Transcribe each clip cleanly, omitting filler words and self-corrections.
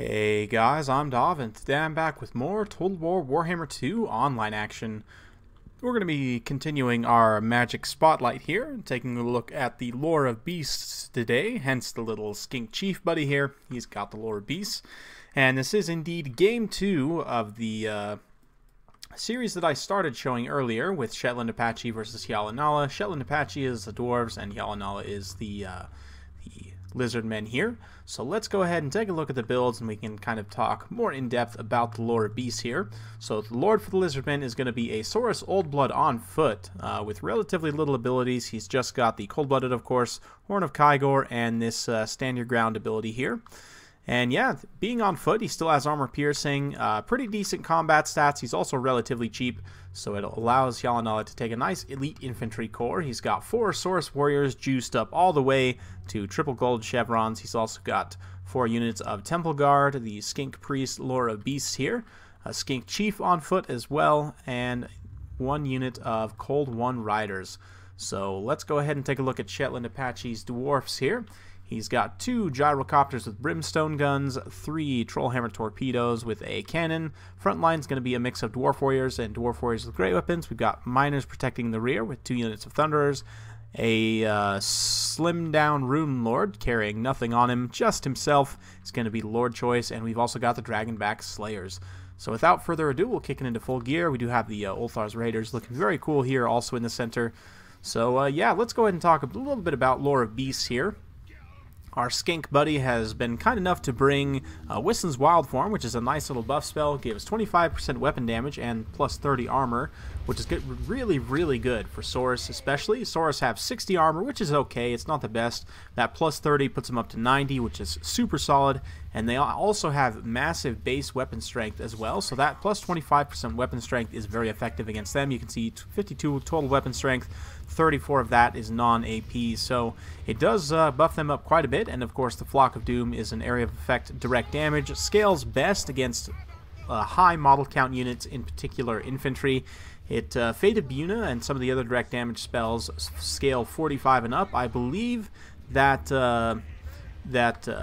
Hey guys, I'm Dov, and today I'm back with more Total War Warhammer 2 online action. We're going to be continuing our Magic Spotlight here, taking a look at the Lore of Beasts today, hence the little skink chief buddy here. He's got the Lore of Beasts. And this is indeed Game 2 of the series that I started showing earlier with Shetland Apache versus Yalanala. Shetland Apache is the dwarves, and Yalanala is the lizard men here. So let's go ahead and take a look at the builds, and we can kind of talk more in depth about the Lore of Beasts here. So the Lord for the lizard men is going to be a Saurus Old Blood on foot with relatively little abilities. He's just got the Cold-Blooded, of course, Horn of Kygor, and this Stand Your Ground ability here. And yeah, being on foot, he still has armor piercing, pretty decent combat stats. He's also relatively cheap, so it allows Yalanala to take a nice elite infantry corps. He's got 4 Saurus warriors juiced up all the way to triple gold chevrons. He's also got 4 units of Temple Guard, the Skink Priest Lore of Beasts here, a Skink Chief on foot as well, and 1 unit of Cold One Riders. So let's go ahead and take a look at Shetland Apache's dwarfs here. He's got 2 gyrocopters with brimstone guns, 3 trollhammer torpedoes with a cannon. Front line's going to be a mix of dwarf warriors and dwarf warriors with great weapons. We've got miners protecting the rear with 2 units of thunderers. A slimmed down rune lord carrying nothing on him, just himself. It's going to be Lord Choice, and we've also got the dragonback slayers. So without further ado, we'll kick it into full gear. We do have the Ulthar's Raiders looking very cool here, also in the center. So yeah, let's go ahead and talk a little bit about Lore of Beasts here. Our skink buddy has been kind enough to bring Whistlin's Wild Form, which is a nice little buff spell. Gave us 25% weapon damage and plus 30 armor, which is good, really good for Saurus especially. Saurus have 60 armor, which is okay. It's not the best. That plus 30 puts them up to 90, which is super solid. And they also have massive base weapon strength as well, so that plus 25% weapon strength is very effective against them. You can see 52 total weapon strength, 34 of that is non-AP, so it does buff them up quite a bit. And of course the Flock of Doom is an area of effect direct damage. Scales best against high model count units, in particular infantry. Fate of Buna and some of the other direct damage spells scale 45 and up. I believe that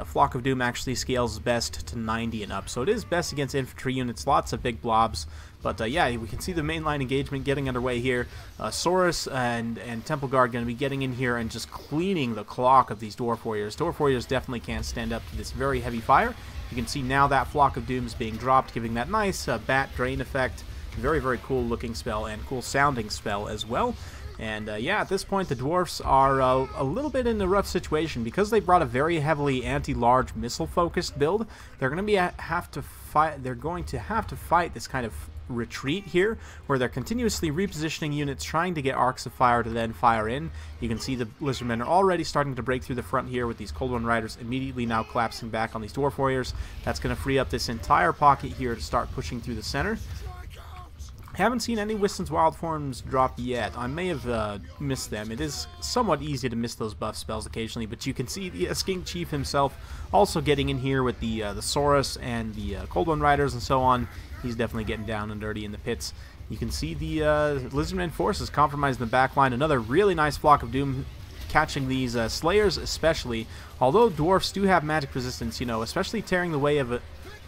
Flock of Doom actually scales best to 90 and up, so it is best against infantry units, lots of big blobs. But yeah, we can see the mainline engagement getting underway here. Saurus and Temple Guard going to be getting in here and just cleaning the clock of these Dwarf Warriors. Dwarf Warriors definitely can't stand up to this very heavy fire. You can see now that Flock of Doom is being dropped, giving that nice bat drain effect. Very cool looking spell and cool sounding spell as well. And yeah, at this point the dwarfs are a little bit in a rough situation because they brought a very heavily anti-large missile focused build. They're going to have to fight this kind of retreat here, where they're continuously repositioning units, trying to get arcs of fire to then fire in. You can see the lizardmen are already starting to break through the front here with these Cold One Riders immediately now collapsing back on these dwarf warriors. That's going to free up this entire pocket here to start pushing through the center. Haven't seen any Whistlin's Wild Forms drop yet. I may have missed them. It is somewhat easy to miss those buff spells occasionally, but you can see the Skink Chief himself also getting in here with the Saurus and the Cold One Riders and so on. He's definitely getting down and dirty in the pits. You can see the Lizardmen forces compromising the back line. Another really nice Flock of Doom catching these Slayers especially. Although dwarfs do have magic resistance, you know, especially tearing the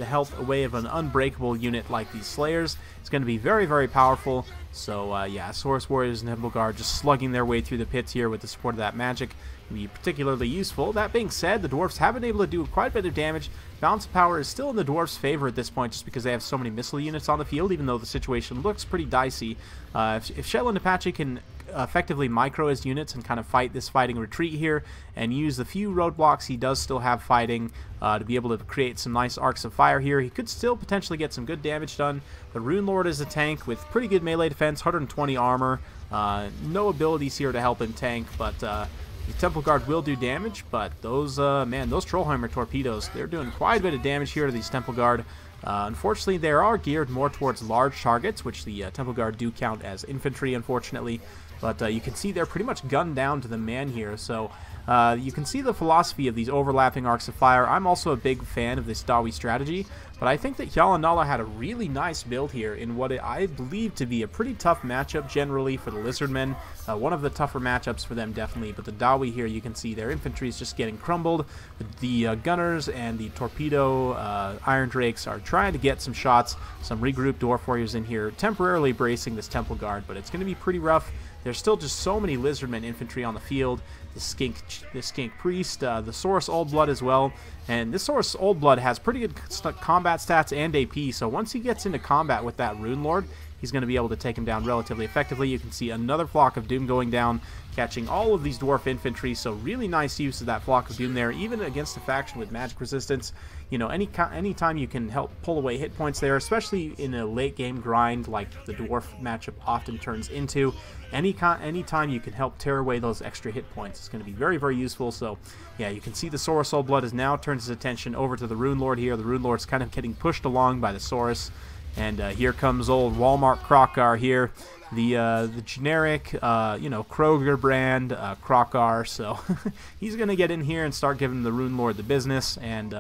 health away of an unbreakable unit like these Slayers. It's going to be very powerful. So yeah, Saurus Warriors and Temple Guard just slugging their way through the pits here with the support of that magic can be particularly useful. That being said, the dwarfs have been able to do quite a bit of damage. Balance of power is still in the dwarfs' favor at this point just because they have so many missile units on the field, even though the situation looks pretty dicey. If Shetland Apache can effectively micro his units and kind of fight this fighting retreat here and use the few roadblocks he does still have fighting to be able to create some nice arcs of fire here, he could still potentially get some good damage done. The Rune Lord is a tank with pretty good melee defense, 120 armor, no abilities here to help him tank, but the Temple Guard will do damage. But those those Trollhammer torpedoes, they're doing quite a bit of damage here to these Temple Guard. Unfortunately, they are geared more towards large targets, which the Temple Guard do count as infantry, unfortunately. But you can see they're pretty much gunned down to the man here. So You can see the philosophy of these overlapping arcs of fire. I'm also a big fan of this Dawi strategy, but I think that Yalanala had a really nice build here in what I believe to be a pretty tough matchup generally for the Lizardmen. One of the tougher matchups for them, definitely, but the Dawi here, you can see their infantry is just getting crumbled. The Gunners and the Torpedo Iron Drakes are trying to get some shots, some regrouped Dwarf Warriors in here, temporarily bracing this Temple Guard, but it's going to be pretty rough. There's still just so many Lizardmen infantry on the field. The Skink Priest, the Saurus Old Blood as well. And this Saurus Old Blood has pretty good combat stats and AP, so once he gets into combat with that Rune Lord, he's going to be able to take him down relatively effectively. You can see another Flock of Doom going down, catching all of these Dwarf infantry, so really nice use of that Flock of Doom there, even against a faction with magic resistance. You know, anytime you can help pull away hit points there, especially in a late game grind like the Dwarf matchup often turns into, anytime you can help tear away those extra hit points, it's going to be very, very useful. So, yeah, you can see the Saurus Old Blood has now turned his attention over to the Rune Lord here. The Rune Lord's kind of getting pushed along by the Saurus. And here comes old Walmart Krokar here, the generic, you know, Kroger brand Krokar. So he's going to get in here and start giving the Rune Lord the business. And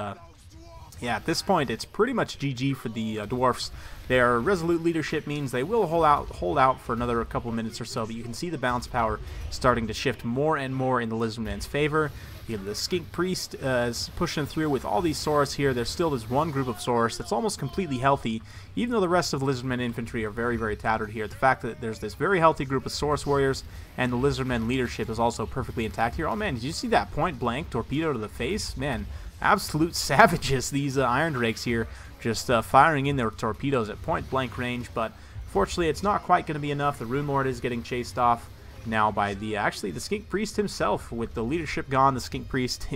yeah, at this point, it's pretty much GG for the dwarfs. Their resolute leadership means they will hold out for another couple of minutes or so, but you can see the bounce power starting to shift more and more in the Lizardman's favor. You have the Skink Priest is pushing through with all these Saurus here. There's still this one group of Saurus that's almost completely healthy, even though the rest of the Lizardmen infantry are very, very tattered here. The fact that there's this very healthy group of Saurus warriors and the Lizardmen leadership is also perfectly intact here. Oh man, did you see that point blank torpedo to the face? Man, absolute savages, these Iron Drakes here, just firing in their torpedoes at point blank range, but fortunately it's not quite going to be enough. The Rune Lord is getting chased off now by the Skink Priest himself. With the leadership gone, the Skink Priest,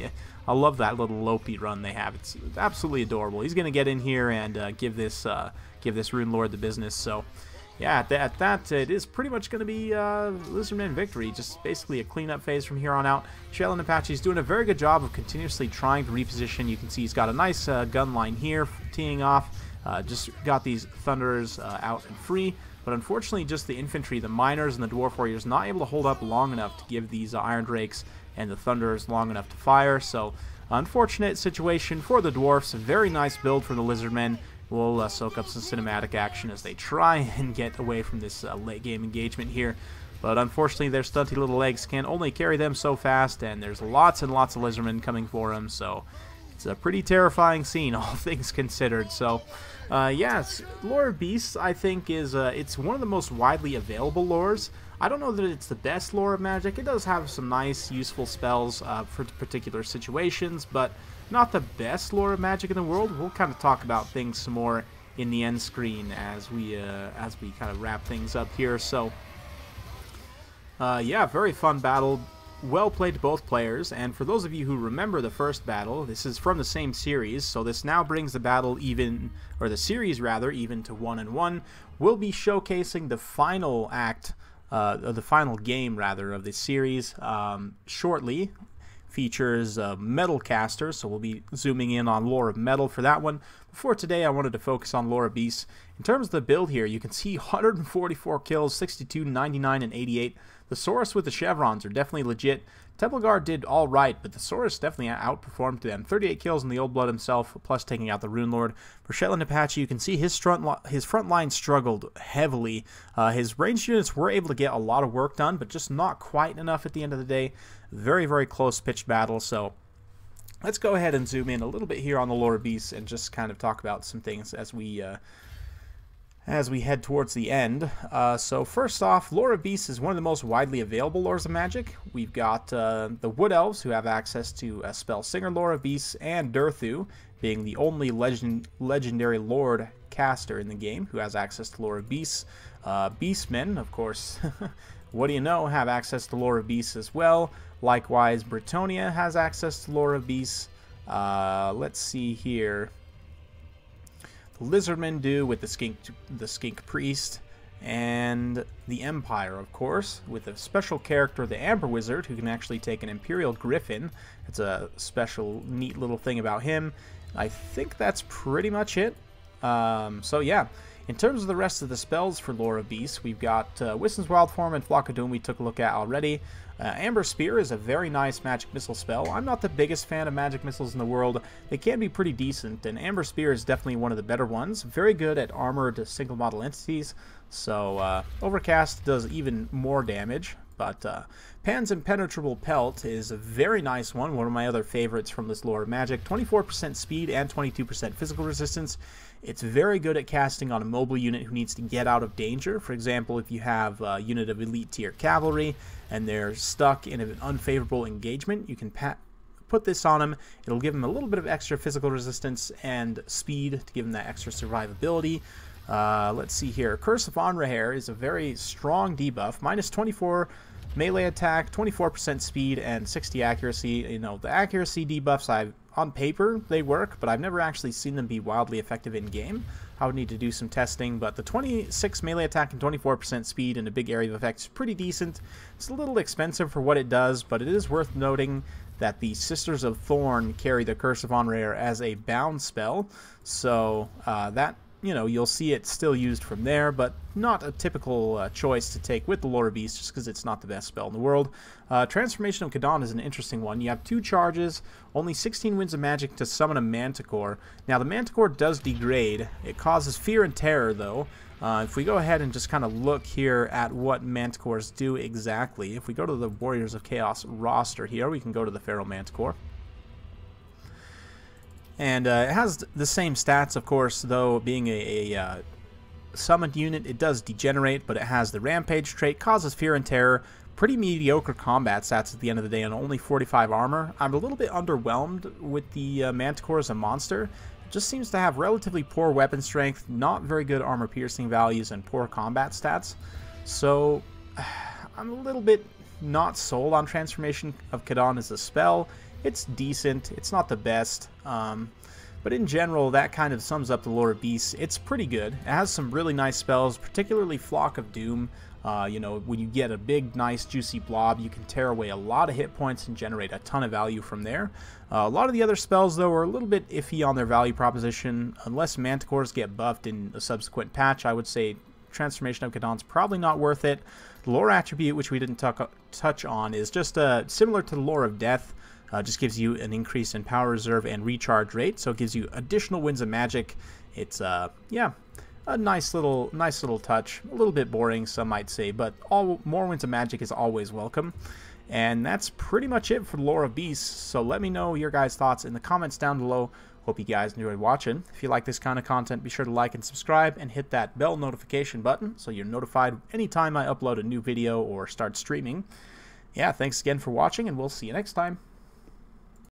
I love that little Lopi run they have. It's absolutely adorable. He's going to get in here and give this Rune Lord the business. So yeah, at that, it is pretty much going to be Lizardman victory. Just basically a cleanup phase from here on out. Shell and Apache's doing a very good job of continuously trying to reposition. You can see he's got a nice gun line here, teeing off. Just got these Thunderers out and free. But unfortunately, just the infantry, the miners, and the Dwarf Warriors not able to hold up long enough to give these Iron Drakes and the Thunderers long enough to fire. So, unfortunate situation for the Dwarfs. A very nice build from the Lizardmen. We'll soak up some cinematic action as they try and get away from this late game engagement here. But unfortunately, their stunty little legs can only carry them so fast, and there's lots and lots of Lizardmen coming for them. So, it's a pretty terrifying scene, all things considered. So, yes, Lore of Beasts, I think, is it's one of the most widely available lores. I don't know that it's the best lore of Magic. It does have some nice, useful spells for particular situations, but not the best lore of Magic in the world. We'll kind of talk about things some more in the end screen as we kind of wrap things up here. So, yeah, very fun battle. Well played to both players, and for those of you who remember the first battle, this is from the same series, so this now brings the battle even, or the series rather, even to 1-1. We'll be showcasing the final act, the final game rather, of this series shortly. Features Metal Caster, so we'll be zooming in on Lore of Metal for that one. Before today, I wanted to focus on Lore of Beasts. In terms of the build here, you can see 144 kills, 62, 99, and 88. The Saurus with the chevrons are definitely legit. Temple Guard did all right, but the Saurus definitely outperformed them. 38 kills in the Old Blood himself, plus taking out the Rune Lord. For Shetland Apache, you can see his front line struggled heavily. His ranged units were able to get a lot of work done, but just not quite enough at the end of the day. Very, very close pitched battle, so let's go ahead and zoom in a little bit here on the Lore of Beasts and just kind of talk about some things as we head towards the end. So first off, Lore of Beasts is one of the most widely available lores of Magic. We've got the Wood Elves, who have access to Spell Singer Lore of Beasts, and Durthu, being the only legendary Lord caster in the game who has access to Lore of Beasts. Beastmen, of course, what do you know, have access to Lore of Beasts as well. Likewise, Britonia has access to Lore of Beasts. Let's see here. Lizardmen do with the Skink Priest, and the Empire, of course, with a special character, the Amber Wizard, who can actually take an Imperial Griffin. It's a special, neat little thing about him. I think that's pretty much it. So yeah, In terms of the rest of the spells for Lore of Beasts, we've got Wisdom's Wild Form and Flock of Doom we took a look at already. Amber Spear is a very nice magic missile spell. I'm not the biggest fan of magic missiles in the world. They can be pretty decent, and Amber Spear is definitely one of the better ones. Very good at armored single model entities, so Overcast does even more damage. But Pan's Impenetrable Pelt is a very nice one of my other favorites from this Lore of Magic. 24% speed and 22% physical resistance. It's very good at casting on a mobile unit who needs to get out of danger. For example, if you have a unit of elite tier cavalry and they're stuck in an unfavorable engagement, you can put this on them. It'll give them a little bit of extra physical resistance and speed to give them that extra survivability. Let's see here. Curse of Anraher is a very strong debuff. Minus 24 melee attack, 24% speed, and 60 accuracy. You know, the accuracy debuffs, on paper, they work, but I've never actually seen them be wildly effective in game. I would need to do some testing, but the 26 melee attack and 24% speed and a big area of effect is pretty decent. It's a little expensive for what it does, but it is worth noting that the Sisters of Thorn carry the Curse of Anraher as a bound spell, so that, you know, you'll see it still used from there, but not a typical choice to take with the Lore of Beast just because it's not the best spell in the world. Transformation of Kadon is an interesting one. You have 2 charges, only 16 winds of magic to summon a Manticore. Now, the Manticore does degrade. It causes fear and terror, though. If we go ahead and just kind of look here at what Manticores do exactly, if we go to the Warriors of Chaos roster here, we can go to the Feral Manticore. And it has the same stats, of course, though being a summoned unit, it does degenerate, but it has the Rampage trait, causes fear and terror, pretty mediocre combat stats at the end of the day, and only 45 armor. I'm a little bit underwhelmed with the Manticore as a monster. It just seems to have relatively poor weapon strength, not very good armor piercing values, and poor combat stats. So I'm a little bit not sold on Transformation of Kadon as a spell. It's decent. It's not the best. But in general, that kind of sums up the Lore of Beasts. It's pretty good. It has some really nice spells, particularly Flock of Doom. You know, when you get a big, nice, juicy blob, you can tear away a lot of hit points and generate a ton of value from there. A lot of the other spells, though, are a little bit iffy on their value proposition. Unless Manticores get buffed in a subsequent patch, I would say Transformation of Kadon's probably not worth it. The Lore attribute, which we didn't touch on, is just similar to the Lore of Death. Just gives you an increase in power reserve and recharge rate, so it gives you additional winds of magic. It's yeah, a nice little touch. A little bit boring, some might say, but more winds of magic is always welcome. And that's pretty much it for the Lore of Beasts. So let me know your guys' thoughts in the comments down below. Hope you guys enjoyed watching. If you like this kind of content, be sure to like and subscribe and hit that bell notification button so you're notified anytime I upload a new video or start streaming. Yeah, thanks again for watching, and we'll see you next time.